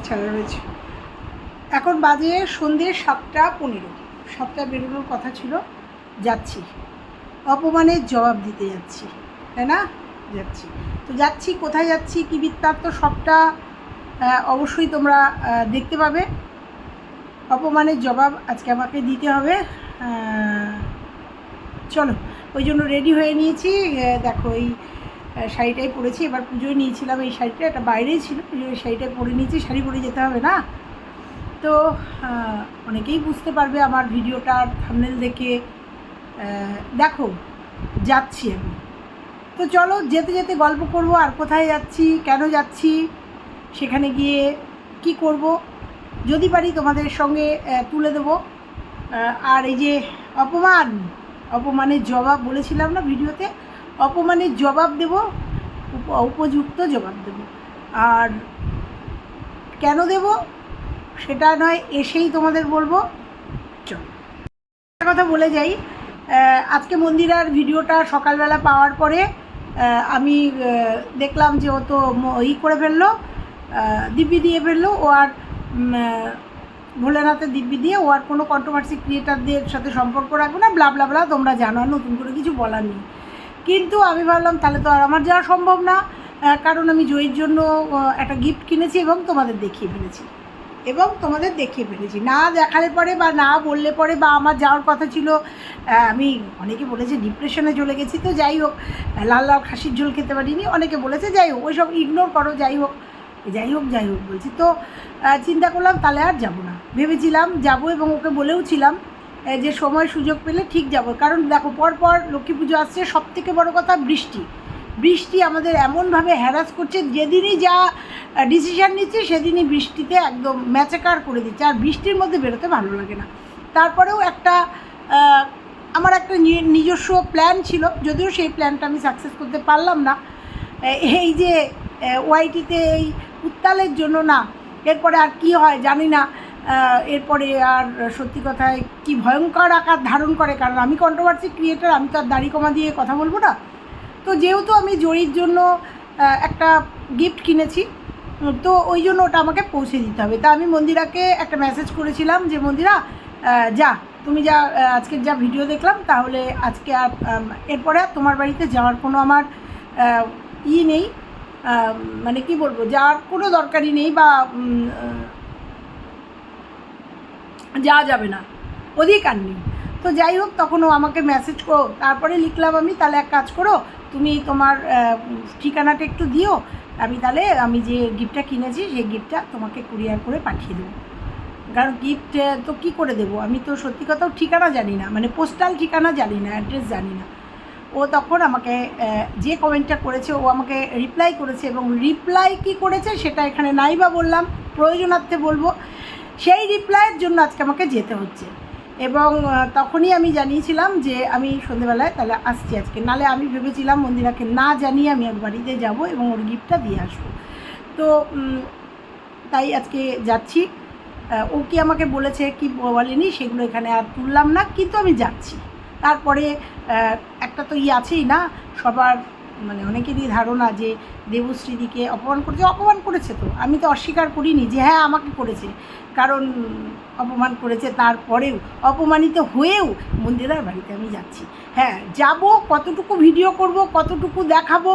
ছাড়া রয়েছে। এখন বাজে সন্ধ্যে 7:15। 7টায় বেরোনোর কথা ছিল, যাচ্ছি, অপমানের জবাব দিতে যাচ্ছি, তাই না? যাচ্ছি তো যাচ্ছি, কোথায় যাচ্ছি, কী বৃত্তান্ত সবটা অবশ্যই তোমরা দেখতে পাবে। অপমানের জবাব আজকে আমাকে দিতে হবে। চলো, ওই জন্য রেডি হয়ে নিয়েছি। দেখো এই শাড়িটাই পরেছি, এবার পুজোয় নিয়েছিলাম এই শাড়িটা, এটা বাইরেই ছিল, এই শাড়িটাই পরে নিয়েছি। শাড়ি পরে যেতে হবে না তো? অনেকেই বুঝতে পারবে আমার ভিডিওটার থাম্বনেল দেখে। দেখো যাচ্ছি আমি, তো চলো যেতে যেতে গল্প করব। আর কোথায় যাচ্ছি, কেন যাচ্ছি, সেখানে গিয়ে কি করব, যদি পারি তোমাদের সঙ্গে তুলে দেব। আর এই যে অপমানের জবাব বলেছিলাম না ভিডিওতে, অপমানের জবাব দেব, উপযুক্ত জবাব দেব। আর কেন দেব সেটা নয়, এসেই তোমাদের বলবো। চল, একটা কথা বলে যাই, আজকে মন্দিরার ভিডিওটা সকালবেলা পাওয়ার পরে আমি দেখলাম যে ও তো করে ফেললো, দিব্যি দিয়ে ফেললো। ও আর ভোলেনাথের দিব্যি দিয়ে ও আর কোনো কন্ট্রোভার্সি ক্রিয়েটারদের সাথে সম্পর্ক রাখবে না, ব্লা ব্লা ব্লা, তোমরা জানো, নতুন করে কিছু বলার নেই। কিন্তু আমি ভাবলাম তাহলে তো আর আমার যাওয়া সম্ভব না, কারণ আমি জয়ীর জন্য একটা গিফট কিনেছি এবং তোমাদের দেখিয়ে ফেলেছি। না দেখালে পরে বা না বললে পরে বা আমার যাওয়ার কথা ছিল, আমি অনেকে বলেছে ডিপ্রেশনে চলে গেছি, তো যাই হোক, লাল লাল খাসির ঝোল খেতে পারিনি, অনেকে বলেছে, যাই হোক ওইসব ইগনোর করো, যাই হোক বলছি। তো চিন্তা করলাম তাহলে আর যাব না, ভেবেছিলাম যাব এবং ওকে বলেওছিলাম যে সময় সুযোগ পেলে ঠিক যাব। কারণ দেখো পরপর লক্ষ্মী পুজো আসছে, সবথেকে বড় কথা বৃষ্টি আমাদের এমনভাবে হ্যারাস করছে, যেদিনই যা ডিসিশান নিচ্ছে সেদিনই বৃষ্টিতে একদম ম্যাচাকার করে দিচ্ছে, আর বৃষ্টির মধ্যে বেরোতে ভালো লাগে না। তারপরেও আমার একটা নিজস্ব প্ল্যান ছিল, যদিও সেই প্ল্যানটা আমি সাকসেস করতে পারলাম না। এই যে ওয়াইটিতে এই উত্তালের জন্য না, এরপরে আর কি হয় জানি না। এরপরে আর সত্যি কথায় কি ভয়ঙ্কর আকার ধারণ করে, কারণ আমি কন্ট্রোভার্সি ক্রিয়েটার, আমি তো আর দাড়ি কমা দিয়ে কথা বলবো না। তো যেহেতু আমি জয়ীর জন্য একটা গিফট কিনেছি, তো ওই জন্য ওটা আমাকে পৌঁছে দিতে হবে। তা আমি মন্দিরাকে একটা মেসেজ করেছিলাম যে মন্দিরা, যা তুমি যা আজকের যা ভিডিও দেখলাম, তাহলে আজকে আর এরপরে আর তোমার বাড়িতে যাওয়ার কোনো আমার নেই, মানে কি বলবো, যাওয়ার কোনো দরকারই নেই, বা যাওয়া যাবে না, অধিকার নেই। তো যাই হোক, তখন ও আমাকে মেসেজ করো, তারপরে লিখলাম আমি, তাহলে এক কাজ করো, তুমি তোমার ঠিকানাটা একটু দিও, আমি যে গিফটটা কিনেছি সেই গিফটটা তোমাকে কুরিয়ার করে পাঠিয়ে দেবো। কারণ গিফট তো কী করে দেবো, আমি তো সত্যি কথাও ঠিকানা জানি না, মানে পোস্টাল ঠিকানা জানি না, অ্যাড্রেস জানি না। ও তখন আমাকে যে কমেন্টটা করেছে, ও আমাকে রিপ্লাই করেছে, এবং রিপ্লাই কী করেছে সেটা এখানে নাই বা বললাম, প্রয়োজনার্থে বলবো। সেই রিপ্লাইয়ের জন্য আজকে আমাকে যেতে হচ্ছে, এবং তখনই আমি জানিয়েছিলাম যে আমি সন্ধেবেলায় তাহলে আসছি আজকে, নালে আমি ভেবেছিলাম মন্দিরাকে না জানিয়ে আমি ওর বাড়িতে যাব এবং ওর গিফটটা দিয়ে আসবো। তো তাই আজকে যাচ্ছি। ও কি আমাকে বলেছে কি বলেনি সেগুলো এখানে আর তুললাম না, কিন্তু আমি যাচ্ছি। তারপরে একটা তো আছেই না, সবার মানে অনেকেরই ধারণা যে দেবশ্রীদিকে অপমান করেছে। তো আমি তো অস্বীকার করিনি যে হ্যাঁ আমাকে করেছে, কারণ অপমান করেছে। তারপরেও অপমানিত হয়েও মন্দিরার বাড়িতে আমি যাচ্ছি। হ্যাঁ যাব, কতটুকু ভিডিও করব, কতটুকু দেখাবো,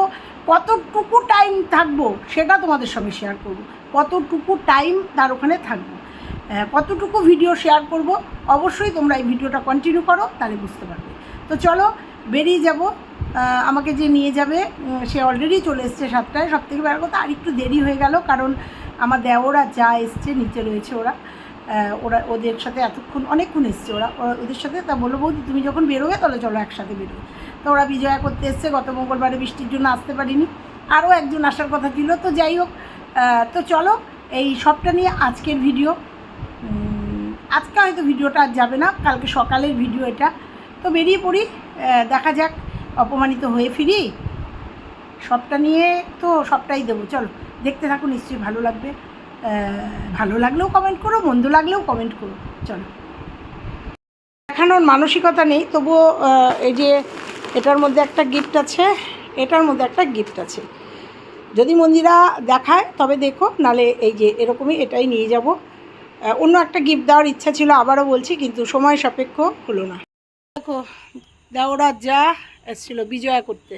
কতটুকু টাইম থাকবো সেটা তোমাদের সঙ্গে শেয়ার করব, কতটুকু টাইম তার ওখানে থাকবো, কতটুকু ভিডিও শেয়ার করব, অবশ্যই তোমরা এই ভিডিওটা কন্টিনিউ করো, তাহলে বুঝতে পারবে। তো চলো বেরিয়ে যাব। আমাকে যে নিয়ে যাবে সে অলরেডি চলে এসছে 7টায়। সবথেকে বড় কথা, আর একটু দেরি হয়ে গেল, কারণ আমার দেওরা যা এসছে, নিচে রয়েছে ওদের সাথে অনেকক্ষণ এসছে ওদের সাথে। তা বললো বৌদি তুমি যখন বেরোবে তাহলে চলো একসাথে বেরোবে। তো ওরা বিজয়া করতে এসছে, গত মঙ্গলবারে বৃষ্টির জন্য আসতে পারিনি, আরও একজন আসার কথা ছিল। তো যাই হোক, তো চলো এই সবটা নিয়ে আজকের ভিডিও। আজকে হয়তো ভিডিওটা আর যাবে না, কালকে সকালের ভিডিও এটা। তো বেরিয়ে পড়ি, দেখা যাক, অপমানিত হয়ে ফিরি, সবটা নিয়ে তো সবটাই দেবো। চলো দেখতে থাকো, নিশ্চয়ই ভালো লাগবে। ভালো লাগলেও কমেন্ট করো, মন্দ লাগলেও কমেন্ট করো। চলো, দেখানোর মানসিকতা নেই, তবুও এই যে এটার মধ্যে একটা গিফট আছে, যদি মন্দিরা দেখায় তবে দেখো, নালে এই যে এরকমই এটাই নিয়ে যাব। অন্য একটা গিফট দেওয়ার ইচ্ছা ছিল, আবারও বলছি, কিন্তু সময় সাপেক্ষ হলো না। দেখো দেওরা যা এসেছিলো বিজয়া করতে,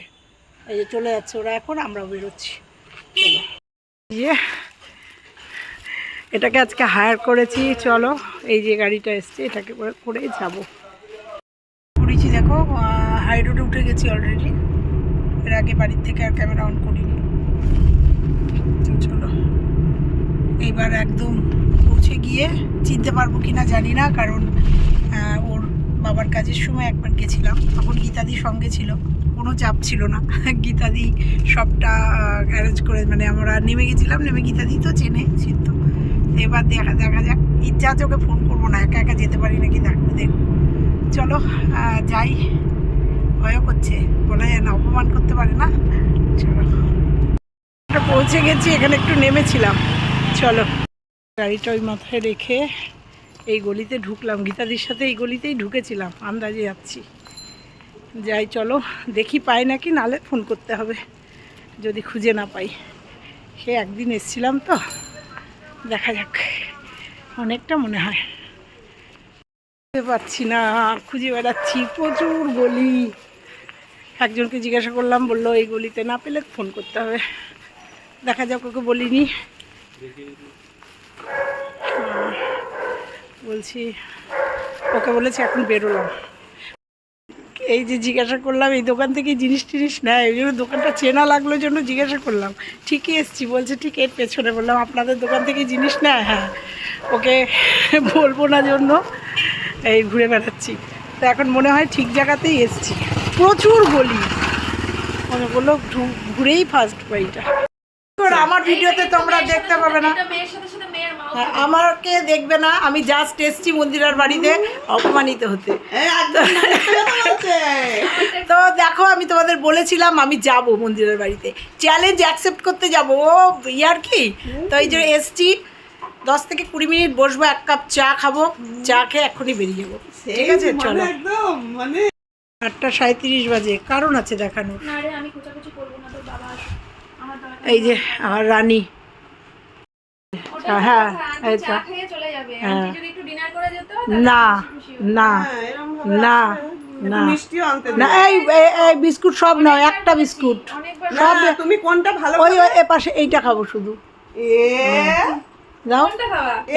এই যে চলে যাচ্ছে ওরা, এখন আমরাও বেরোচ্ছি। চলো, যে এটাকে আজকে হায়ার করেছি, চলো এই যে গাড়িটা এসছে এটাকে করে যাব। করেছি দেখো, হাই রোডে উঠে গেছি অলরেডি। এর আগে বাড়ির থেকে আর ক্যামেরা অন করিনি। চলো এইবার একদম পৌঁছে গিয়ে চিনতে পারবো কি না জানি না, কারণ ওর বাবার কাজের সময় একবার গেছিলাম, তখন গীতাদি সঙ্গে ছিল, কোনো চাপ ছিল না। গীতাদি সবটা অ্যারেঞ্জ করে, মানে আমরা নেমে গেছিলাম, নেমে গীতাদি তো চেনে চিনতো। এবার দেখা যাক, ইচ্ছা আছে ওকে ফোন করবো না, একা একা যেতে পারি নাকি দেখবো। চলো যাই, ভয়ও করছে, বলা যায় না, অপমান করতে পারে না। চলো পৌঁছে গেছি, এখানে একটু নেমেছিলাম। চলো গাড়িটা ওই মাথায় রেখে এই গলিতে ঢুকলাম, গীতাদির সাথে এই গলিতেই ঢুকেছিলাম, আন্দাজে যাচ্ছি। যাই চলো, দেখি পাই নাকি, নালে ফোন করতে হবে যদি খুঁজে না পাই। সে একদিন এসছিলাম তো, দেখা যাক, অনেকটা মনে হয় বুঝতে পারছি না, খুঁজে বেড়াচ্ছি, প্রচুর গলি। একজনকে জিজ্ঞাসা করলাম, বললো এই গলিতে না পেলে ফোন করতে হবে। দেখা যাক, ওকে বলিনি, বলছি ওকে বলেছি এখন বেরোলাম। এই যে জিজ্ঞাসা করলাম এই দোকান থেকে জিনিস টিনিস নেয়, ওই জন্য দোকানটা চেনা লাগলো জন্য জিজ্ঞাসা করলাম। ঠিকই এসছি, বলছে ঠিক এর পেছনে। বললাম আপনাদের দোকান থেকে জিনিস নেয়? হ্যাঁ। ওকে বলবো না জন্য এই ঘুরে বেড়াচ্ছি। তো এখন মনে হয় ঠিক জায়গাতেই এসছি, প্রচুর গলি। মনে বললো ঘুরেই ফার্স্ট বাড়িটা। আমার ভিডিওতে তোমরা দেখতে পাবে না, আমাকে দেখবে না, আমি জাস্ট এসছি মন্দিরার বাড়িতে অপমানিত হতে। তো দেখো, আমি তোমাদের বলেছিলাম আমি যাব মন্দিরের বাড়িতে, চ্যালেঞ্জ অ্যাকসেপ্ট করতে যাব, ও ইয়ার কি। তো এই যে এসছি, 10 থেকে 20 মিনিট বসবো, এক কাপ চা খাবো, চা খেয়ে এখনই বেরিয়ে যাবো। ঠিক আছে চলো। 8:37 বাজে, কারণ আছে দেখানোর। এই যে আমার রানী, হ্যাঁ না না না না না, এই বিস্কুট সব নয়, একটা বিস্কুট সব। তুমি কোনটা ভালো? ওই এ পাশে এইটা খাবো শুধু। দাও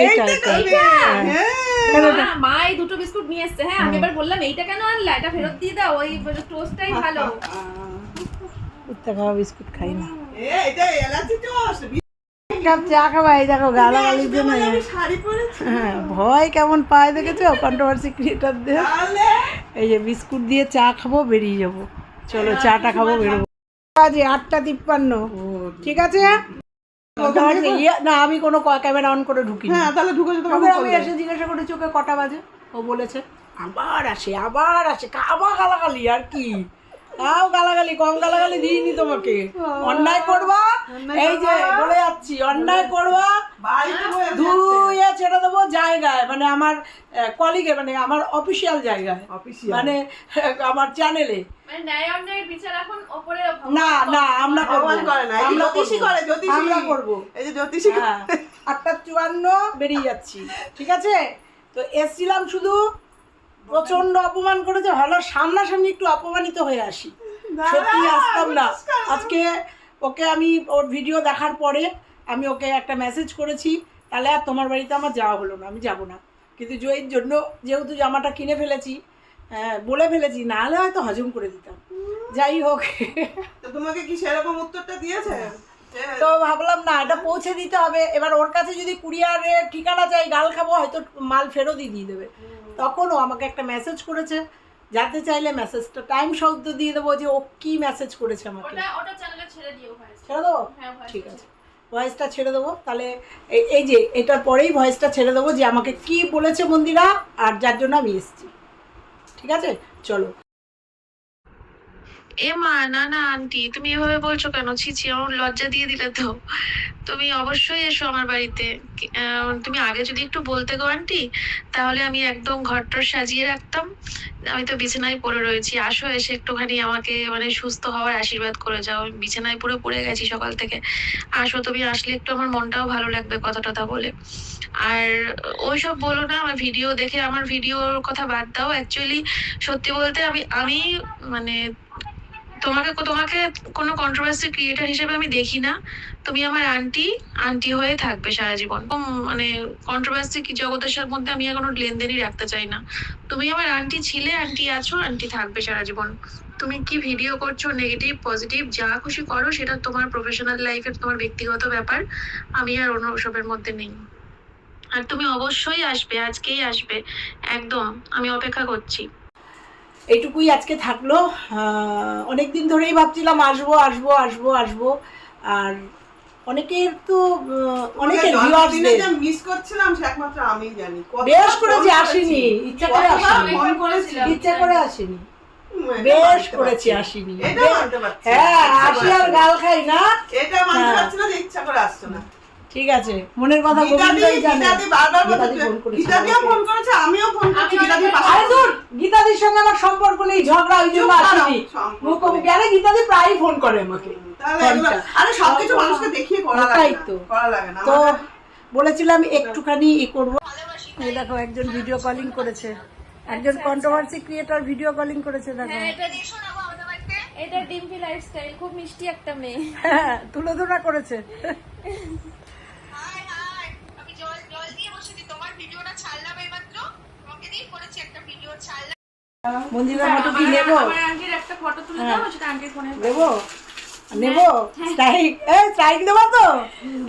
এইটা, মা এই দুটো বিস্কুট নিয়ে এসেছে। হ্যাঁ, আমি এবার বললাম এইটা কেন আনলা, এটা ফেরত দিয়ে দাও, ওই টোস্টটাই ভালো। কুত্তা খাওয়া বিস্কুট খাই না, কাপ চা খাওয়া। এই দেখো গালাগালির জন্য হ্যাঁ ভয় কেমন পায়, দেখেছো কন্ট্রোভার্সি ক্রিয়েটারদের। এই যে বিস্কুট দিয়ে চা খাবো, বেরিয়ে যাবো। চলো চাটা খাবো, বেরোবো। বাজে 8:53। ঠিক আছে না, আমি কোনো ক্যামেরা অন করে ঢুকি। হ্যাঁ তাহলে ঢুকে যেতে হবে। আমি এসে জিজ্ঞাসা করেছি ওকে কটা বাজে, ও বলেছে আবার আসে আবার গালাগালি আর কি। তাও গালাগালি, কম গালাগালি দিইনি তোমাকে। অন্যায় করবা, এই যে বলে যাচ্ছি, অন্যায় করবা ধুয়ে ছেড়ে দেবো জায়গায়, মানে আমার কলিগে, মানে আমার অফিসিয়াল জায়গায়, মানে আমার চ্যানেলে। না না, আমরা করবো, আমরা করবো। 8:54 বেরিয়ে যাচ্ছি। ঠিক আছে, তো এসছিলাম শুধু, প্রচন্ড অপমান করেছে, ভালো সামনাসামনি একটু অপমানিত হয়ে আসি। সত্যি আসতাম না আজকে। ওকে আমি ওর ভিডিও দেখার পরে আমি ওকে একটা মেসেজ করেছি, তাহলে আর তোমার বাড়িতে আমার যাওয়া হলো না, আমি যাব না। কিন্তু জয়ের জন্য যেহেতু জামাটা কিনে ফেলেছি, বলে ফেলেছি, না হলে হয়তো হজম করে দিতাম। যাই হোক, তোমাকে কি সেরকম উত্তরটা দিয়েছে? তো ভাবলাম না, এটা পৌঁছে দিতে হবে। এবার ওর কাছে যদি কুরিয়ারের ঠিকানা চাই, গাল খাবো, হয়তো মাল ফেরতই দিয়ে দেবে। তখনও আমাকে একটা মেসেজ করেছে, জানতে চাইলে মেসেজটা টাইম শব্দ দিয়ে দেবো যে ও কি মেসেজ করেছে আমাকে। ছেড়ে দেবো? ঠিক আছে, ভয়েসটা ছেড়ে দেবো তাহলে। এই যে এটার পরেই ভয়েসটা ছেড়ে দেবো যে আমাকে কি বলেছে মন্দিরা, আর যার জন্য আমি এসেছি। ঠিক আছে চলো। এ মা, না না আন্টি, তুমি এভাবে বলছো কেন? ছিছি, আমার লজ্জা দিয়ে দিলে তো। তুমি অবশ্যই এসো আমার বাড়িতে। তুমি আগে যদি একটু বলতে গো আন্টি, তাহলে আমি একদম ঘরটর সাজিয়ে রাখতাম। আমি তো বিছানায় পড়ে রয়েছি, আসো এসে একটুখানি আমাকে মানে সুস্থ হওয়ার আশীর্বাদ করে যাও। আমি বিছানায় পুরো পড়ে গেছি সকাল থেকে। আসো, তুমি আসলে একটু আমার মনটাও ভালো লাগবে কথা টথা বলে। আর ওইসব বলো না, আমার ভিডিও দেখে, আমার ভিডিওর কথা বাদ দাও। অ্যাকচুয়ালি সত্যি বলতে আমি আমি মানে তোমাকে তোমাকে কোনো কন্ট্রোভার্সি ক্রিয়েটার হিসেবে আমি দেখি না। তুমি আমার আন্টি, আন্টি হয়ে থাকবে সারা জীবন। মানে কন্ট্রোভার্সি কি জগতের সাথে মধ্যে আমি আর কোনো লেনদেনই রাখতে চাই না। তুমি আমার আন্টি ছিলে, আন্টি আছো, আন্টি থাকবে সারা জীবন। তুমি কি ভিডিও করছো, নেগেটিভ পজিটিভ যা খুশি করো, সেটা তোমার প্রফেশনাল লাইফের, তোমার ব্যক্তিগত ব্যাপার। আমি আর অন্য সবের মধ্যে নেই। আর তুমি অবশ্যই আসবে, আজকেই আসবে, একদম। আমি অপেক্ষা করছি। এইটুকুই আজকে থাকলো। অনেক দিন ধরেই ভাবছিলাম আসবো আসবো আসবো আসবো। আর অনেকের তো অনেকের ভিউয়ার্সদের মিস করছিলাম সে একমাত্র আমিই জানি। বেশ করেছি, আসিনি, ইচ্ছা করে আসিনি, ফোন করেছিলাম, ইচ্ছা করে আসিনি, বেশ করেছি আসিনি। এটা মানতে পারছি, হ্যাঁ, আসি আর গাল খাই না, এটা মানতে পারছি না যে ইচ্ছা করে আসছো না। ঠিক আছে, মনের কথা গোবিন্দই জানে। গীতাদি বারবার গীতাদি বলছে, ফোন করেছে, গীতাদিও ফোন করেছে, আমিও ফোন করেছি, গীতাদি পাশে আরে দূর, গীতাদির সঙ্গে আমার সম্পর্ক নেই, ঝগড়া, ওই জন্য আসিনি। মুখোমুখি, আরে গীতাদি প্রায়ই ফোন করে আমাকে। তাহলে এগুলো, আরে সবকিছু মানুষকে দেখিয়ে করা লাগে তাই না, তো। করা লাগে না। তো বলেছিলাম একটুখানি করবো। এই দেখো, একজন ভিডিও কলিং করেছে, একজন কন্ট্রোভার্সি ক্রিয়েটর ভিডিও কলিং করেছে, দেখো। হ্যাঁ, এটা ডিম্পি লাইফস্টাইল, খুব মিষ্টি একটা মেয়ে। হ্যাঁ, তুলোধনা করেছে। মন্দিরা ফটো কি নেবো? আমার আন্টির একটা ফটো তুলে দাও, সেটা আন্টির ফোনে নেবো নেবো স্ট্রাইক, এই স্ট্রাইক দেবো তো,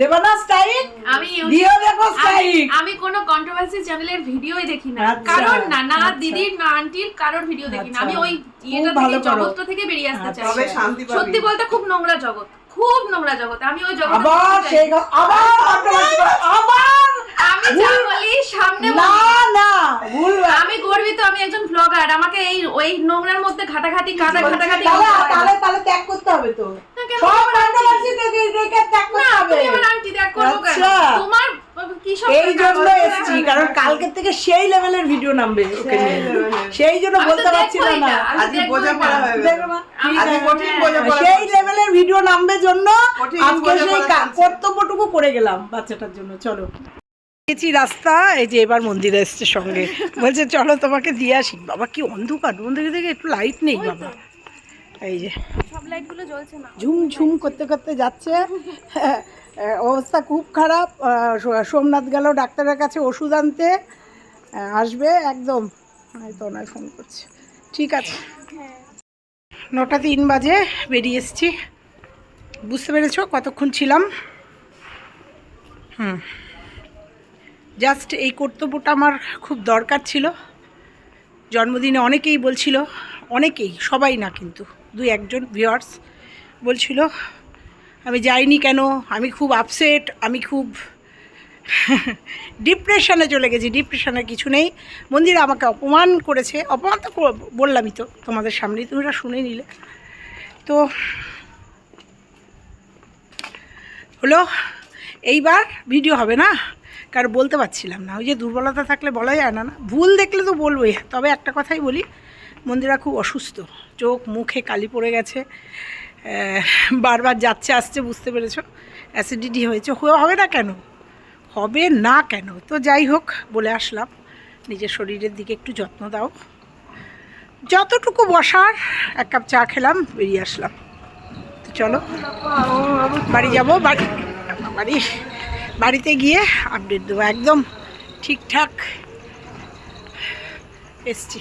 দেবো না স্ট্রাইক? আমি দিও দেখো স্ট্রাইক। আমি কোনো কন্ট্রোভার্সি চ্যানেলের ভিডিওই দেখি না, আচ্ছা, কারণ না আচ্ছা। দিদির না আন্টির কারোর ভিডিও দেখি না। আচ্ছা। আমি ওই খুব ভালো থেকে, করো। জগৎটা থেকে বেরিয়ে আসতে চাই। তবে শান্তি পাবি। সত্যি বলতে খুব নোংরা জগৎ, খুব নোংরা জগৎ। আমি ওই জগৎ আবার সেই আবার controversy করো, আবার আমি যা বলি সামনে না বলি। না ভুল। আমি গর্বিত, আমি একজন ব্লগার। আমাকে এই ওই নোংরার মধ্যে ঘাটাঘাটি কাদা ঘাটাঘাটি তাহলে করতে হয় না। তাহলে তাহলে ত্যাগ করতে হবে তো, না, কেন? সব কন্ট্রোভার্সি থেকে ত্যাগ করতে হবে। তুমি আমার আন্টি দেখ করবো কেন? আচ্ছা। তোমার কি সব এই জন্য এসেছি, কারণ কালকে থেকে সেই লেভেলের ভিডিও নামবে ওকে নিয়ে, সেই জন্য আমি তো বলতে পারছিলাম দেখবোই না। না, আমি আজকে দেখবোই বোঝা না। পড়া হয়ে গেল। দেখো না, আজকে কঠিন বোঝা পড়া সেই হয়েছে। লেভেলের ভিডিও নামবে জন্য কঠিন আজকে বোঝা সেই পড়া হয়েছে। কর্তব্যটুকু করে গেলাম বাচ্চাটার জন্য। চলো, গেছি রাস্তা, এই যে এবার মন্দিরে এসছে সঙ্গে, বলছে চলো তোমাকে দিয়ে আসি। বাবা কি অন্ধকার, মন্দিরে থেকে একটু লাইট নেই বাবা। এই যে সব লাইটগুলো জ্বলছে না। ঝুম ঝুম করতে করতে যাচ্ছে। অবস্থা খুব খারাপ। সোমনাথ গেল ডাক্তারের কাছে ওষুধ আনতে, আসবে একদম। হয়তো ওনায় ফোন করছে। ঠিক আছে, 9:03 বাজে বেরিয়ে এসছি। বুঝতে পেরেছো কতক্ষণ ছিলাম? জাস্ট এই কর্তব্যটা আমার খুব দরকার ছিল। জন্মদিনে অনেকেই বলছিল, অনেকেই, সবাই না কিন্তু 2-1জন ভিউয়ার্স বলছিল আমি যাইনি কেন, আমি খুব আপসেট, আমি খুব ডিপ্রেশনে চলে গেছি। ডিপ্রেশনের কিছু নেই। মন্দির আমাকে অপমান করেছে, অপমান তো বললামই তো তোমাদের সামনেই, তোমরা শুনে নিলে। তো হলো, এইবার ভিডিও হবে না, কারণ বলতে পারছিলাম না। ওই যে দুর্বলতা থাকলে বলা যায় না, না ভুল দেখলে তো বলবোই। তবে একটা কথাই বলি, মন্দিরা খুব অসুস্থ, চোখ মুখে কালি পড়ে গেছে, বারবার যাচ্ছে আসছে, বুঝতে পেরেছো? অ্যাসিডিটি হয়েছে। হবে না কেন, হবে না কেন? তো যাই হোক, বলে আসলাম নিজের শরীরের দিকে একটু যত্ন দাও। যতটুকু বসার, 1 কাপ চা খেলাম, বেরিয়ে আসলাম। তো চলো বাড়ি যাবো। বাড়িতে গিয়ে আপডেট দেবো, একদম ঠিকঠাক এসছি।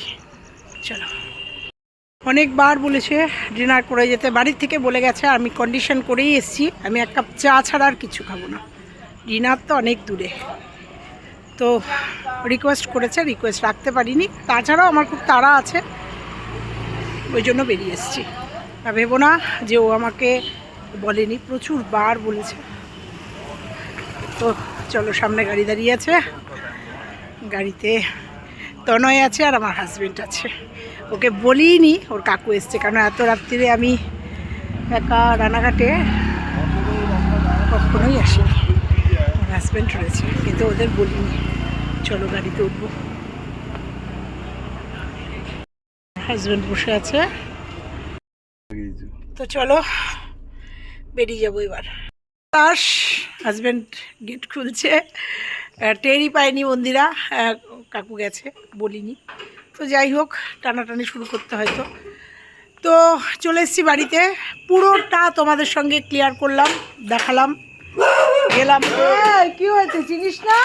চলো, অনেকবার বলেছে ডিনার করে যেতে, বাড়ির থেকে বলে গেছে, আমি কন্ডিশন করেই এসছি, আমি 1 কাপ চা ছাড়া আর কিছু খাবো না। ডিনার তো অনেক দূরে, তো রিকোয়েস্ট করেছে, রিকোয়েস্ট রাখতে পারিনি। তাছাড়াও আমার খুব তাড়া আছে, ওই জন্য বেরিয়ে এসছি। আর ভেবো না যে ও আমাকে বলেনি, প্রচুর বার বলেছে। তো চলো, সামনে গাড়ি দাঁড়িয়ে আছে, গাড়িতে তনয় আছে আর আমার হাজবেন্ড আছে। ওকে বলিনি ওর কাকু এসছে, কারণ এত রাত্রিরে আমি একা রানাঘাটে কখনোই আসিনি। ওর হাজব্যান্ড রয়েছে, কিন্তু ওদের বলিনি। চলো গাড়িতে উঠবো। হাজব্যান্ড বসে আছে, তো চলো বেরিয়ে যাবো এবার। হাজব্যান্ড গেট খুলছে, টেরই পায়নি মন্দিরা, কাকু গেছে বলিনি। তো যাই হোক, টানাটানি শুরু করতে হয়তো। তো চলে এসেছি বাড়িতে, পুরোটা তোমাদের সঙ্গে ক্লিয়ার করলাম, দেখালাম, গেলাম। কি হয়েছে চিনিস না?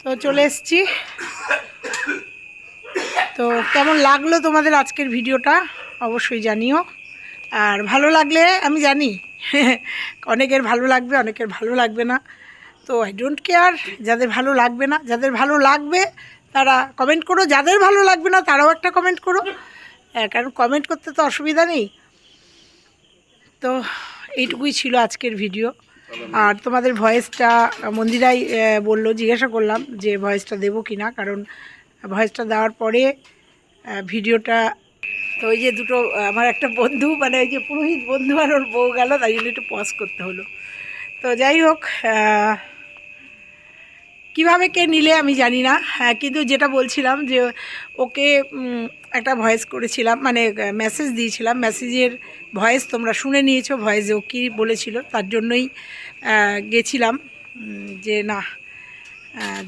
তো চলে এসেছি। তো কেমন লাগলো তোমাদের আজকের ভিডিওটা অবশ্যই জানিও। আর ভালো লাগলে আমি জানি অনেকের ভালো লাগবে, অনেকের ভালো লাগবে না। তো আই ডোন্ট কেয়ার, যাদের ভালো লাগবে না, যাদের ভালো লাগবে তারা কমেন্ট করো, যাদের ভালো লাগবে না তারাও একটা কমেন্ট করো, কারণ কমেন্ট করতে তো অসুবিধা নেই। তো এইটুকুই ছিল আজকের ভিডিও। আর তোমাদের ভয়েসটা মন্দিরাই বললো, জিজ্ঞাসা করলাম যে ভয়েসটা দেবো কি না, কারণ ভয়েসটা দেওয়ার পরে ভিডিওটা, তো ওই যে দুটো আমার একটা বন্ধু, মানে ওই যে পুরোহিত বন্ধু আর ওর বউ গেল, তাই জন্য একটু পজ করতে হলো। তো যাই হোক, কীভাবে কে নিলে আমি জানি না, কিন্তু যেটা বলছিলাম যে ওকে একটা ভয়েস করেছিলাম, মানে মেসেজ দিয়েছিলাম, মেসেজের ভয়েস তোমরা শুনে নিয়েছো, ভয়েসে ও কী বলেছিল, তার জন্যই গেছিলাম যে না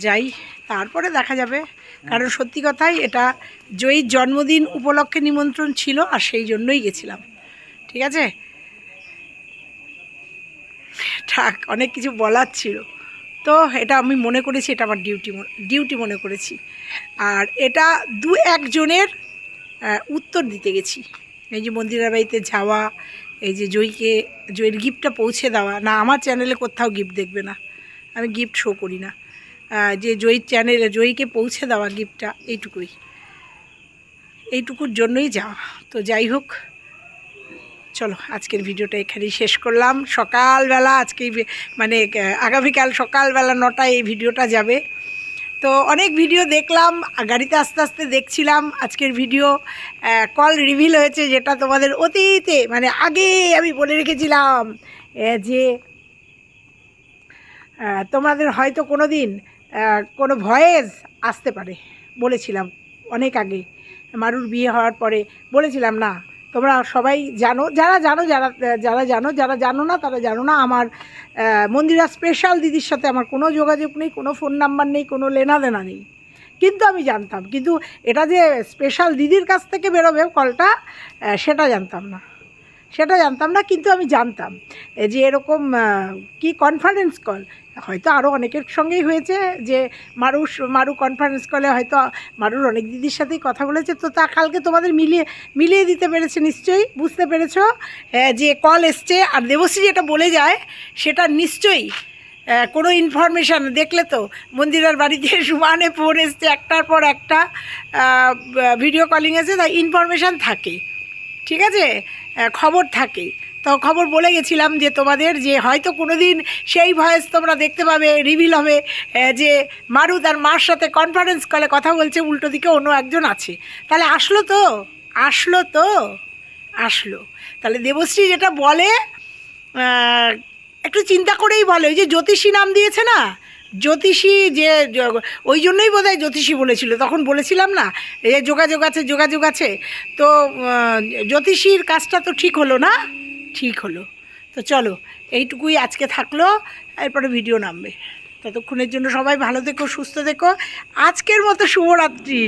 যাই, তারপরে দেখা যাবে। কারণ সত্যি কথাই এটা জয়ীর জন্মদিন উপলক্ষে নিমন্ত্রণ ছিল, আর সেই জন্যই গেছিলাম। ঠিক আছে, থাক, অনেক কিছু বলার ছিল। তো এটা আমি মনে করেছি, এটা আমার ডিউটি মনে করেছি। আর এটা দু একজনের উত্তর দিতে গেছি। এই যে মন্দিরের বাড়িতে যাওয়া, এই যে জয়ীর গিফটটা পৌঁছে দেওয়া। না, আমার চ্যানেলে কোথাও গিফট দেখবে না, আমি গিফট শো করি না। যে জয়ীর চ্যানেলে জয়ীকে পৌঁছে দেওয়া গিফটটা, এইটুকুর জন্যই যাওয়া। তো যাই হোক, চলো আজকের ভিডিওটা এখানেই শেষ করলাম। সকালবেলা আজকেই, মানে আগামীকাল সকালবেলা 9টায় এই ভিডিওটা যাবে। তো অনেক ভিডিও দেখলাম, গাড়িতে আস্তে আস্তে দেখছিলাম আজকের ভিডিও। কল রিভিল হয়েছে, যেটা তোমাদের অতীতে, মানে আগে আমি বলে রেখেছিলাম যে তোমাদের হয়তো কোনো দিন কোনো ভয়েস আসতে পারে, বলেছিলাম অনেক আগে, মারুর বিয়ে হওয়ার পরে বলেছিলাম। না, তোমরা সবাই জানো, যারা জানো যারা জানো না তারা জানো না। আমার মন্দিরা স্পেশাল দিদির সাথে আমার কোনো যোগাযোগ নেই, কোনো ফোন নাম্বার নেই, কোনো লেনাদেনা নেই, কিন্তু আমি জানতাম। কিন্তু এটা যে স্পেশাল দিদির কাছ থেকে বেরোবে কলটা, সেটা জানতাম না, কিন্তু আমি জানতাম যে এরকম কি কনফারেন্স কল হয়তো আরও অনেকের সঙ্গেই হয়েছে, যে মারু কনফারেন্স কলে হয়তো মারুর অনেক দিদির সাথেই কথা বলেছে। তো তা কালকে তোমাদের মিলিয়ে দিতে পেরেছে, নিশ্চয়ই বুঝতে পেরেছো যে কল এসছে। আর দেবশ্রী যেটা বলে যায় সেটা নিশ্চয়ই কোনো ইনফরমেশান দেখলে তো মন্দিরের বাড়িতে সুমানে ফোন এসছে, একটার পর একটা ভিডিও কলিং এসে, তাই ইনফরমেশান থাকে, ঠিক আছে, খবর থাকে। তো খবর বলে গেছিলাম যে তোমাদের, যে হয়তো কোনো দিন সেই ভয়েস তোমরা দেখতে পাবে, রিভিল হবে যে মারু তার মার সাথে কনফারেন্স কলে কথা বলছে, উল্টো দিকে অন্য একজন আছে। তাহলে আসলো। তাহলে দেবশ্রী যেটা বলে একটু চিন্তা করেই বলে। ওই যে জ্যোতিষী নাম দিয়েছে না, জ্যোতিষী, যে ওই জন্যই বোধহয় জ্যোতিষী বলেছিল, তখন বলেছিলাম না এই যোগাযোগ আছে। তো জ্যোতিষীর কাজটা তো ঠিক হলো না, ঠিক হলো। তো চলো, এইটুকুই আজকে থাকলো, এরপরে ভিডিও নামবে। ততক্ষণের জন্য সবাই ভালো থেকো, সুস্থ থেকো। আজকের মতো শুভরাত্রি।